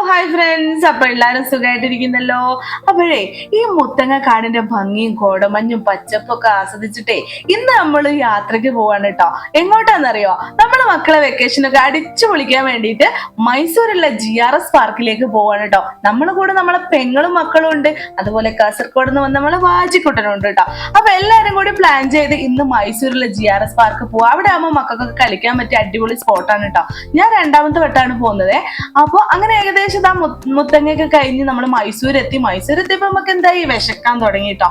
Hi friends, അപ്പൊ എല്ലാരും സുഖമായിട്ടിരിക്കുന്നല്ലോ. അപ്പോഴേ ഈ മുത്തങ്ങ കാടിന്റെ ഭംഗിയും കോടമഞ്ഞും പച്ചപ്പും ഒക്കെ ആസ്വദിച്ചിട്ടേ ഇന്ന് നമ്മൾ യാത്രക്ക് പോവാണ് കേട്ടോ. എങ്ങോട്ടാന്നറിയോ? നമ്മളെ മക്കളെ വെക്കേഷനൊക്കെ അടിച്ചു പൊളിക്കാൻ വേണ്ടിയിട്ട് മൈസൂരുള്ള GRS പാർക്കിലേക്ക് പോവാണ് കേട്ടോ. നമ്മളെ കൂടെ നമ്മളെ പെങ്ങളും മക്കളും ഉണ്ട്, അതുപോലെ കാസർഗോഡ് നിന്ന് വന്ന നമ്മളെ വാജിക്കുട്ടനും ഉണ്ട് കേട്ടോ. അപ്പൊ എല്ലാരും കൂടി പ്ലാൻ ചെയ്ത് ഇന്ന് മൈസൂരിലെ GRS പാർക്ക് പോവാ. അവിടെ ആകുമ്പോൾ മക്കൾക്കൊക്കെ കളിക്കാൻ പറ്റിയ അടിപൊളി സ്പോട്ടാണ് കേട്ടോ. ഞാൻ രണ്ടാമത്തെ വട്ടാണ് പോകുന്നത്. അപ്പൊ അങ്ങനെ ഏകദേശം മുത്തങ്ങയൊക്കെ കഴിഞ്ഞ് നമ്മൾ മൈസൂർ എത്തിയപ്പോ നമുക്ക് എന്തായി വിശക്കാൻ തുടങ്ങിട്ടോ.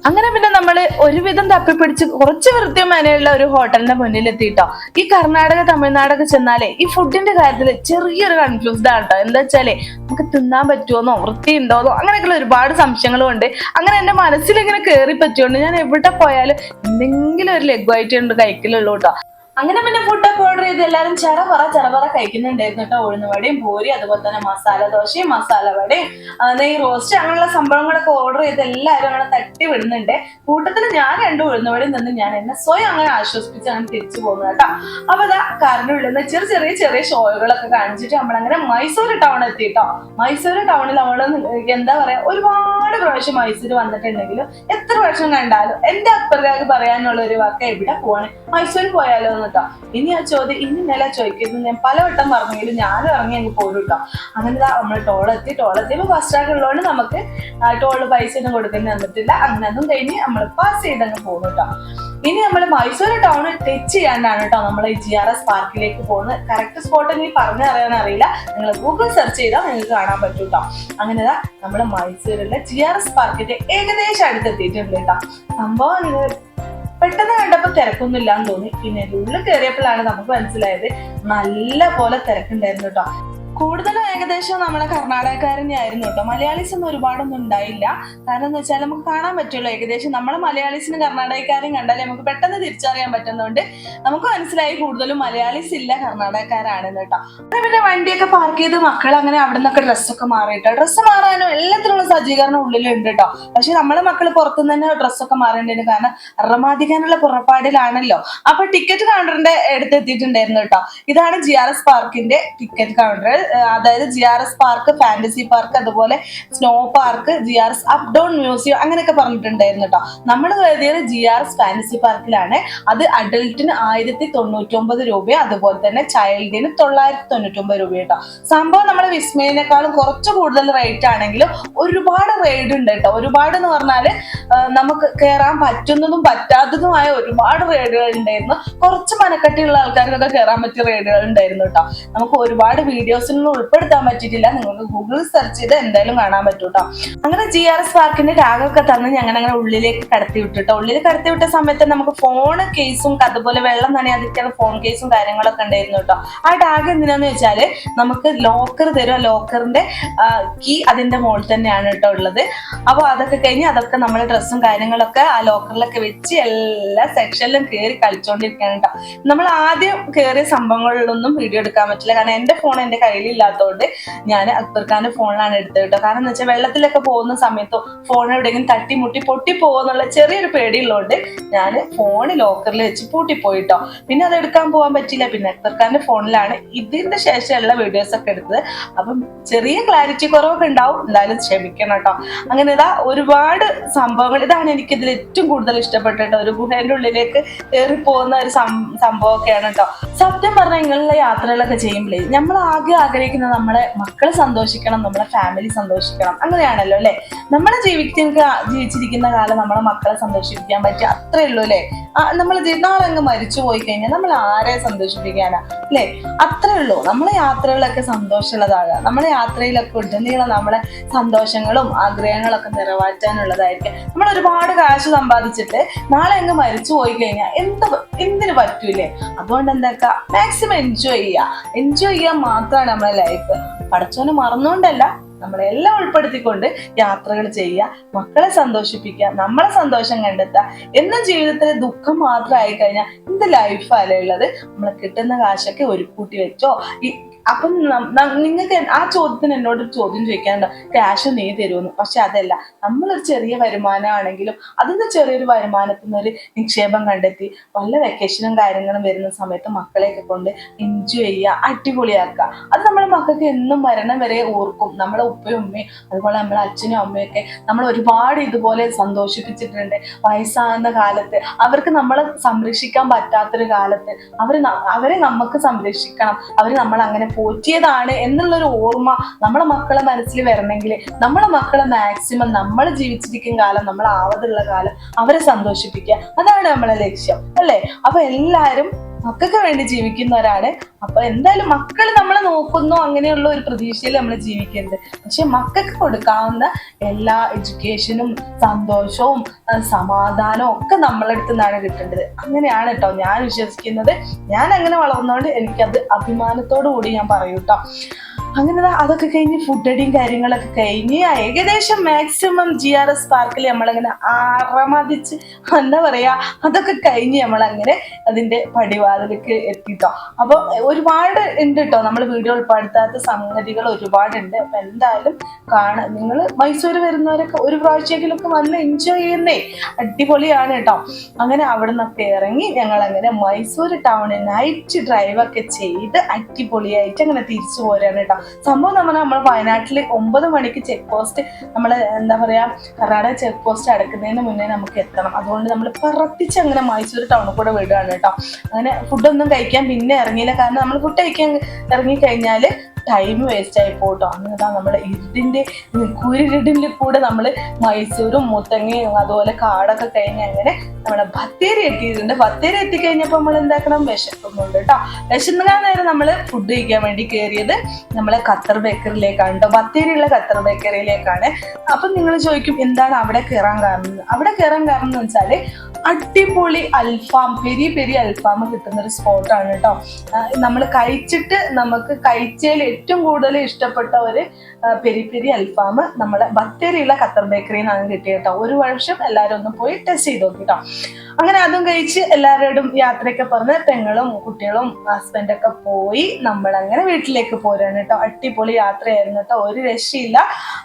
അങ്ങനെ പിന്നെ നമ്മള് ഒരുവിധം തപ്പിപ്പിടിച്ച് കുറച്ച് വൃത്തിയമാനുള്ള ഒരു ഹോട്ടലിന്റെ മുന്നിൽ എത്തിയിട്ടോ. ഈ കർണാടക തമിഴ്നാടൊക്കെ ചെന്നാലേ ഈ ഫുഡിന്റെ കാര്യത്തിൽ ചെറിയൊരു കൺഫ്യൂസ്ഡ് ആണ് കേട്ടോ. എന്താ വെച്ചാലേ നമുക്ക് തിന്നാൻ പറ്റുമോന്നോ വൃത്തി ഉണ്ടോന്നോ അങ്ങനെയൊക്കെയുള്ള ഒരുപാട് സംശയങ്ങളും ഉണ്ട്. അങ്ങനെ എന്റെ മനസ്സിൽ ഇങ്ങനെ കയറി പറ്റുകൊണ്ട് ഞാൻ എവിടെ പോയാലും എന്തെങ്കിലും ഒരു ലഘുവായിട്ട് കഴിക്കലുള്ളൂ കേട്ടോ. അങ്ങനെ പിന്നെ ഫുഡൊക്കെ ഓർഡർ ചെയ്ത് എല്ലാവരും ചെറപറ കഴിക്കുന്നുണ്ടായിരുന്നു കേട്ടോ. ഉഴുന്നുവടയും പൂരി, അതുപോലെ തന്നെ മസാല ദോശയും മസാല വടയും നെയ് റോസ്റ്റ് അങ്ങനെയുള്ള സംഭവങ്ങളൊക്കെ ഓർഡർ ചെയ്ത് എല്ലാവരും അങ്ങനെ തട്ടി വിടുന്നുണ്ട്. കൂട്ടത്തിൽ ഞാൻ 2 ഉഴുന്നുവടയും നിന്ന് ഞാൻ എന്നെ സ്വയം അങ്ങനെ ആശ്വസിപ്പിച്ച് അങ്ങനെ തിരിച്ചു പോകുന്നു കേട്ടോ. അപ്പൊ അതാ കാറിന്റെ ഉള്ളിൽ നിന്ന് ചെറിയ ഷോകളൊക്കെ കാണിച്ചിട്ട് നമ്മളങ്ങനെ മൈസൂർ ടൗൺ എത്തിട്ടോ. മൈസൂർ ടൗണിൽ നമ്മള് എന്താ പറയാ, ഒരുപാട് പ്രാവശ്യം മൈസൂർ വന്നിട്ടുണ്ടെങ്കിലും എത്ര വർഷം കണ്ടാലും എന്റെ അപ്പുറത്തേക്ക് പറയാനുള്ള ഒരു വാക്ക് എവിടെ പോവാണ്, മൈസൂർ പോയാലോ കേട്ടോ. ഇനി ആ ചോദ്യം ഇനി മേലെ ചോദിക്കുന്നത് ഞാൻ പലവട്ടം പറഞ്ഞെങ്കിലും ഞാനും ഇറങ്ങി അങ്ങ് പോരും കേട്ടോ. അങ്ങനെ നമ്മൾ ടോളെത്തിയപ്പോ ഫസ്റ്റ് ട്രാക്ക് ഉള്ളതുകൊണ്ട് നമുക്ക് ടോള് പൈസ ഒന്നും കൊടുക്കാൻ തന്നിട്ടില്ല. അങ്ങനെ അതും കഴിഞ്ഞ് നമ്മൾ പാസ് ചെയ്തങ്ങ് പോകും കേട്ടോ. ഇനി നമ്മൾ മൈസൂർ ടൗൺ ടച്ച് ചെയ്യാനാണ് കേട്ടോ നമ്മൾ ഈ GRS പാർക്കിലേക്ക് പോകുന്നത്. കറക്റ്റ് സ്പോട്ട് എനിക്ക് പറഞ്ഞു തരാൻ അറിയില്ല, നിങ്ങൾ ഗൂഗിൾ സെർച്ച് ചെയ്താൽ നിങ്ങൾക്ക് കാണാൻ പറ്റും കേട്ടോ. അങ്ങനെ നമ്മൾ മൈസൂരിലെ GRS പാർക്കിന്റെ ഏകദേശം അടുത്തെത്തിയിട്ടുണ്ട് കേട്ടോ. സംഭവം പെട്ടെന്ന് കണ്ടപ്പോ തിരക്കൊന്നും ഇല്ലാന്ന് തോന്നി. പിന്നെ ഉള്ളിൽ കയറിയപ്പോഴാണ് നമുക്ക് മനസ്സിലായത് നല്ല പോലെ തിരക്കുണ്ടായിരുന്നു കേട്ടോ. കൂടുതലും ഏകദേശം നമ്മളെ കർണാടകക്കാരനെ ആയിരുന്നു കേട്ടോ. മലയാളീസ് ഒന്നും ഒരുപാടൊന്നും ഉണ്ടായില്ല. കാരണം എന്ന് വെച്ചാൽ നമുക്ക് കാണാൻ പറ്റുള്ളൂ. ഏകദേശം നമ്മളെ മലയാളീസിനും കർണാടകക്കാരെയും കണ്ടാലേ നമുക്ക് പെട്ടെന്ന് തിരിച്ചറിയാൻ പറ്റുന്നതുകൊണ്ട് നമുക്ക് മനസ്സിലായി കൂടുതലും മലയാളീസ് ഇല്ല, കർണാടകക്കാരാണെന്ന് കേട്ടോ. അങ്ങനെ പിന്നെ വണ്ടിയൊക്കെ പാർക്ക് ചെയ്ത് മക്കൾ അങ്ങനെ അവിടെ നിന്നൊക്കെ ഡ്രസ്സൊക്കെ മാറിയിട്ടോ. ഡ്രസ്സ് മാറാനും എല്ലാത്തിനുള്ള സജ്ജീകരണം ഉള്ളിലുണ്ട് കേട്ടോ. പക്ഷെ നമ്മളെ മക്കൾ പുറത്തുനിന്ന് തന്നെ ഡ്രസ്സൊക്കെ മാറേണ്ടിയിരുന്നു, കാരണം റമാദിക്കാനുള്ള പുറപ്പാടിലാണല്ലോ. അപ്പൊ ടിക്കറ്റ് കൗണ്ടറിന്റെ അടുത്ത് എത്തിയിട്ടുണ്ടായിരുന്നു കേട്ടോ. ഇതാണ് GRS പാർക്കിന്റെ ടിക്കറ്റ് കൗണ്ടർ. അതായത് GRS പാർക്ക്, ഫാന്റസി പാർക്ക്, അതുപോലെ snow park, GRS up down museum അങ്ങനെയൊക്കെ പറഞ്ഞിട്ടുണ്ടായിരുന്നു കേട്ടോ. നമ്മൾ കരുതിയത് GRS ഫാന്റസി പാർക്കിലാണ്. അത് അഡൽട്ടിന് 1099 രൂപ, അതുപോലെ തന്നെ ചൈൽഡിന് 999 രൂപ കേട്ടോ. സംഭവം നമ്മുടെ വിസ്മയിനേക്കാളും കുറച്ച് കൂടുതൽ റേറ്റ് ആണെങ്കിലും ഒരുപാട് റൈഡ് ഉണ്ട് കേട്ടോ. ഒരുപാട് എന്ന് പറഞ്ഞാല് നമുക്ക് കയറാൻ പറ്റുന്നതും പറ്റാത്തതുമായ ഒരുപാട് റൈഡുകൾ ഉണ്ടായിരുന്നു. കുറച്ച് മനക്കെട്ടിയുള്ള ആൾക്കാർക്കൊക്കെ കയറാൻ പറ്റിയ റൈഡുകൾ ഉണ്ടായിരുന്നു കേട്ടോ. നമുക്ക് ഒരുപാട് വീഡിയോസ് ഉൾപ്പെടുത്താൻ പറ്റിയിട്ടില്ല, നിങ്ങൾക്ക് ഗൂഗിളിൽ സെർച്ച് ചെയ്ത് എന്തായാലും കാണാൻ പറ്റും കേട്ടോ. അങ്ങനെ GRS പാർക്കിന്റെ ടാഗൊക്കെ തന്ന് ഞങ്ങൾ അങ്ങനെ ഉള്ളിലേക്ക് കടത്തി വിട്ടിട്ടോ. ഉള്ളിൽ കടത്തി വിട്ട സമയത്ത് നമുക്ക് ഫോണ് കേസും അതുപോലെ വെള്ളം നനയാതിരിക്കുന്ന ഫോൺ കേസും കാര്യങ്ങളൊക്കെ ഉണ്ടായിരുന്നു കേട്ടോ. ആ ടാഗ് എന്തിനാന്ന് വെച്ചാല് നമുക്ക് ലോക്കർ തരും. ആ ലോക്കറിന്റെ കീ അതിന്റെ മുകളിൽ തന്നെയാണ് കേട്ടോ ഉള്ളത്. അപ്പൊ അതൊക്കെ കഴിഞ്ഞ് അതൊക്കെ നമ്മളെ ഡ്രസ്സും കാര്യങ്ങളൊക്കെ ആ ലോക്കറിലൊക്കെ വെച്ച് എല്ലാ സെക്ഷനിലും കയറി കളിച്ചോണ്ടിരിക്കുകയാണ് കേട്ടോ. നമ്മൾ ആദ്യം കയറിയ സംഭവങ്ങളിലൊന്നും വീഡിയോ എടുക്കാൻ പറ്റില്ല, കാരണം എന്റെ ഫോൺ എന്റെ കയ്യിലില്ലാത്തതുകൊണ്ട് ഞാൻ അക്ബർഖാന്റെ ഫോണിലാണ് എടുത്തത് കേട്ടോ. കാരണം എന്ന് വെച്ചാൽ വെള്ളത്തിലൊക്കെ പോകുന്ന സമയത്തോ ഫോൺ എവിടെയെങ്കിലും തട്ടിമുട്ടി പൊട്ടിപ്പോകുന്നുള്ള ചെറിയൊരു പേടിയുള്ളതുകൊണ്ട് ഞാൻ ഫോണ് ലോക്കറിൽ വെച്ച് പൂട്ടിപ്പോയിട്ടോ. പിന്നെ അത് എടുക്കാൻ പോകാൻ പറ്റില്ല. പിന്നെ അക്ബർഖാന്റെ ഫോണിലാണ് ഇതിന്റെ ശേഷമുള്ള വീഡിയോസ് ഒക്കെ എടുത്തത്. അപ്പം ചെറിയ ക്ലാരിറ്റി കുറവൊക്കെ ഉണ്ടാവും, എന്തായാലും ക്ഷമിക്കണം കേട്ടോ. അങ്ങനെ ഒരുപാട് സംഭവങ്ങൾ, ഇതാണ് എനിക്കിതിൽ ഏറ്റവും കൂടുതൽ ഇഷ്ടപ്പെട്ടിട്ടോ. ഒരു ഗുഹേന്റെ ഉള്ളിലേക്ക് കയറി പോകുന്ന ഒരു സംഭവമൊക്കെയാണ് കേട്ടോ. സത്യം പറഞ്ഞാൽ ഇങ്ങനെയുള്ള യാത്രകളൊക്കെ ചെയ്യുമ്പോഴേ നമ്മൾ ആകെ ആഗ്രഹിക്കുന്നത് നമ്മളെ മക്കളെ സന്തോഷിക്കണം, നമ്മളെ ഫാമിലി സന്തോഷിക്കണം, അങ്ങനെയാണല്ലോ അല്ലെ. നമ്മളെ ജീവിച്ചിരിക്കുന്ന കാലം നമ്മളെ മക്കളെ സന്തോഷിപ്പിക്കാൻ പറ്റുക അത്രേ ഉള്ളൂ അല്ലെ. നമ്മൾ നാളെ അങ്ങ് മരിച്ചു പോയി കഴിഞ്ഞാൽ നമ്മൾ ആരെ സന്തോഷിപ്പിക്കാനാ അല്ലെ. അത്രേ ഉള്ളൂ. നമ്മളെ യാത്രകളൊക്കെ സന്തോഷമുള്ളതാകുക, നമ്മളെ യാത്രയിലൊക്കെ ഉടനീളം നമ്മളെ സന്തോഷങ്ങളും ആഗ്രഹങ്ങളൊക്കെ നിറവേറ്റാനുള്ളതായിരിക്കും. നമ്മൾ ഒരുപാട് കാശ് സമ്പാദിച്ചിട്ട് നാളെ അങ്ങ് മരിച്ചു പോയി കഴിഞ്ഞാൽ എന്തിനു പറ്റൂലേ. അതുകൊണ്ട് എന്താ, മാക്സിമം എൻജോയ് ചെയ്യാൻ മാത്രമാണ് നമ്മളെ ലൈഫ്. പടച്ചോനെ മറന്നുകൊണ്ടല്ല, നമ്മളെല്ലാം ഉൾപ്പെടുത്തിക്കൊണ്ട് യാത്രകൾ ചെയ്യുക, മക്കളെ സന്തോഷിപ്പിക്കുക, നമ്മളെ സന്തോഷം കണ്ടെത്തുക. എന്നും ജീവിതത്തിൽ ദുഃഖം മാത്രമായി കഴിഞ്ഞാൽ എന്ത് ലൈഫല്ലേ ഉള്ളത്. നമ്മൾ കിട്ടുന്ന കാശൊക്കെ ഒരു കൂട്ടി വെച്ചോ, അപ്പം നിങ്ങൾക്ക് ആ ചോദ്യത്തിന് എന്നോട് ചോദ്യം ചോദിക്കാനുണ്ടോ, ക്യാഷ് നീ തരുമെന്ന്. പക്ഷെ അതല്ല, നമ്മളൊരു ചെറിയ വരുമാനമാണെങ്കിലും അതിന്ന് ചെറിയൊരു വരുമാനത്തിൽ നിന്ന് ഒരു നിക്ഷേപം കണ്ടെത്തി വല്ല വെക്കേഷനും കാര്യങ്ങളും വരുന്ന സമയത്ത് മക്കളെയൊക്കെ കൊണ്ട് എൻജോയ് ചെയ്യുക, അടിപൊളിയാക്കുക. അത് നമ്മളെ മക്കൾക്ക് എന്നും മരണം വരെ ഓർക്കും. നമ്മളെ ഉപ്പയും ഉമ്മയും അതുപോലെ നമ്മളെ അച്ഛനും അമ്മയൊക്കെ നമ്മൾ ഒരുപാട് ഇതുപോലെ സന്തോഷിപ്പിച്ചിട്ടുണ്ട്. വയസ്സാകുന്ന കാലത്ത് അവർക്ക് നമ്മളെ സംരക്ഷിക്കാൻ പറ്റാത്തൊരു കാലത്ത് അവരെ നമുക്ക് സംരക്ഷിക്കണം, അവര് നമ്മൾ അങ്ങനെ പോറ്റിയതാണ് എന്നുള്ളൊരു ഓർമ്മ നമ്മളെ മക്കളെ മനസ്സിൽ വരണമെങ്കിൽ നമ്മളെ മക്കളെ മാക്സിമം നമ്മൾ ജീവിച്ചിരിക്കും കാലം, നമ്മൾ ആവതുള്ള കാലം അവരെ സന്തോഷിപ്പിക്കുക. അതാണ് നമ്മളെ ലക്ഷ്യം അല്ലേ? അപ്പൊ എല്ലാരും മക്കൾക്ക് വേണ്ടി ജീവിക്കുന്നവരാണ്. അപ്പൊ എന്തായാലും മക്കൾ നമ്മളെ നോക്കുന്നു അങ്ങനെയുള്ള ഒരു പ്രതീക്ഷയിൽ നമ്മൾ ജീവിക്കരുത്. പക്ഷെ മക്കൾക്ക് കൊടുക്കാവുന്ന എല്ലാ എഡ്യൂക്കേഷനും സന്തോഷവും സമാധാനവും ഒക്കെ നമ്മളെ അടുത്ത് നിന്നാണ് കിട്ടേണ്ടത്. അങ്ങനെയാണ് കേട്ടോ ഞാൻ വിശ്വസിക്കുന്നത്. ഞാൻ അങ്ങനെ വളർന്നോണ്ട് എനിക്കത് അഭിമാനത്തോടു കൂടി ഞാൻ പറയൂ കേട്ടോ. അങ്ങനെ അതൊക്കെ കഴിഞ്ഞ് ഫുഡ് അടിയും കാര്യങ്ങളൊക്കെ കഴിഞ്ഞ് ഏകദേശം മാക്സിമം GRS പാർക്കിൽ നമ്മളങ്ങനെ ആറമതിച്ച് എന്താ പറയാ അതൊക്കെ കഴിഞ്ഞ് നമ്മളങ്ങനെ അതിന്റെ പടിവാതിലേക്ക് എത്തിട്ടോ. അപ്പൊ ഒരുപാട് ഉണ്ട് കേട്ടോ, നമ്മൾ വീഡിയോ ഉൾപ്പെടുത്താത്ത സംഗതികൾ ഒരുപാടുണ്ട്. അപ്പൊ എന്തായാലും നിങ്ങൾ മൈസൂർ വരുന്നവരൊക്കെ ഒരു പ്രാവശ്യമെങ്കിലൊക്കെ വന്ന് എൻജോയ് ചെയ്യുന്നേ, അടിപൊളിയാണ് കേട്ടോ. അങ്ങനെ അവിടെ നിന്നൊക്കെ ഇറങ്ങി ഞങ്ങൾ അങ്ങനെ മൈസൂർ ടൗണിൽ നൈറ്റ് ഡ്രൈവ് ഒക്കെ ചെയ്ത് അടിപൊളിയായിട്ട് അങ്ങനെ തിരിച്ചു പോരാണ് കേട്ടോ. സംഭവം നമ്മൾ വയനാട്ടിൽ 9 മണിക്ക് ചെക്ക് പോസ്റ്റ്, നമ്മൾ എന്താ പറയാ കർണാടക ചെക്ക് പോസ്റ്റ് അടക്കുന്നതിന് മുന്നേ നമുക്ക് എത്തണം. അതുകൊണ്ട് നമ്മൾ പറപ്പിച്ച് അങ്ങനെ മൈസൂർ ടൗണിൽ കൂടെ വിടുകയാണ് കേട്ടോ. അങ്ങനെ ഫുഡൊന്നും കഴിക്കാൻ പിന്നെ ഇറങ്ങിയില്ല, കാരണം നമ്മൾ ഫുഡ് കഴിക്കാൻ ഇറങ്ങിക്കഴിഞ്ഞാൽ ടൈം വേസ്റ്റ് ആയി പോട്ടോ. അങ്ങനെതാ നമ്മുടെ കൂരിരുട്ടിൻ്റെ കൂടെ നമ്മൾ മൈസൂരും മുത്തങ്ങയും അതുപോലെ കാടൊക്കെ കഴിഞ്ഞ് അങ്ങനെ നമ്മുടെ ബത്തേരി എത്തിയിട്ടുണ്ട്. ബത്തേരി എത്തിക്കഴിഞ്ഞപ്പോൾ നമ്മൾ എന്താക്കണം, വിശക്കുന്നുണ്ട് കേട്ടോ. വിശന്നുകാൻ നേരം നമ്മൾ ഫുഡ് കഴിക്കാൻ വേണ്ടി കയറിയത് നമ്മളെ ഖത്തർ ബേക്കറിയിലേക്കാണ് കേട്ടോ. ബത്തേരിയുള്ള ഖത്തർ ബേക്കറിയിലേക്കാണ്. അപ്പം നിങ്ങൾ ചോദിക്കും എന്താണ് അവിടെ കയറാൻ കാരണം. അവിടെ കയറാൻ കാരണം എന്ന് വെച്ചാൽ അടിപൊളി അൽഫാം, പെരി അൽഫാം കിട്ടുന്ന ഒരു സ്പോട്ടാണ് കേട്ടോ. നമ്മൾ കഴിച്ചിട്ട് നമുക്ക് കഴിച്ചതിൽ ഏറ്റവും കൂടുതൽ ഇഷ്ടപ്പെട്ട ഒരു പെരി അൽഫാം നമ്മളെ ബത്തേരിയുള്ള ഖത്തർ ബേക്കറിയിൽ നിന്നാണ് കിട്ടിയത് കേട്ടോ. ഒരു വർഷം എല്ലാവരും ഒന്ന് പോയി ടെസ്റ്റ് ചെയ്ത് നോക്കി കേട്ടോ. അങ്ങനെ അതും കഴിച്ച് എല്ലാവരോടും യാത്രയൊക്കെ പറഞ്ഞ് പെങ്ങളും കുട്ടികളും ഹസ്ബൻഡൊക്കെ പോയി നമ്മളങ്ങനെ വീട്ടിലേക്ക് പോരാണ് കേട്ടോ. അടിപൊളി യാത്രയായിരുന്നു കേട്ടോ, ഒരു രക്ഷയില്ല.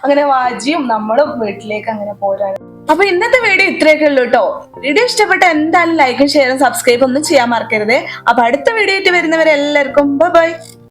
അങ്ങനെ വാജിയും നമ്മളും വീട്ടിലേക്ക് അങ്ങനെ പോരാണ്. അപ്പൊ ഇന്നത്തെ വീഡിയോ ഇത്രയൊക്കെ ഉള്ളൂ കേട്ടോ. വീഡിയോ ഇഷ്ടപ്പെട്ട എന്തായാലും ലൈക്കും ഷെയറും സബ്സ്ക്രൈബും ഒന്നും ചെയ്യാൻ മറക്കരുത്. അപ്പൊ അടുത്ത വീഡിയോ ആയിട്ട് വരുന്നവരെല്ലാവർക്കും ബൈ.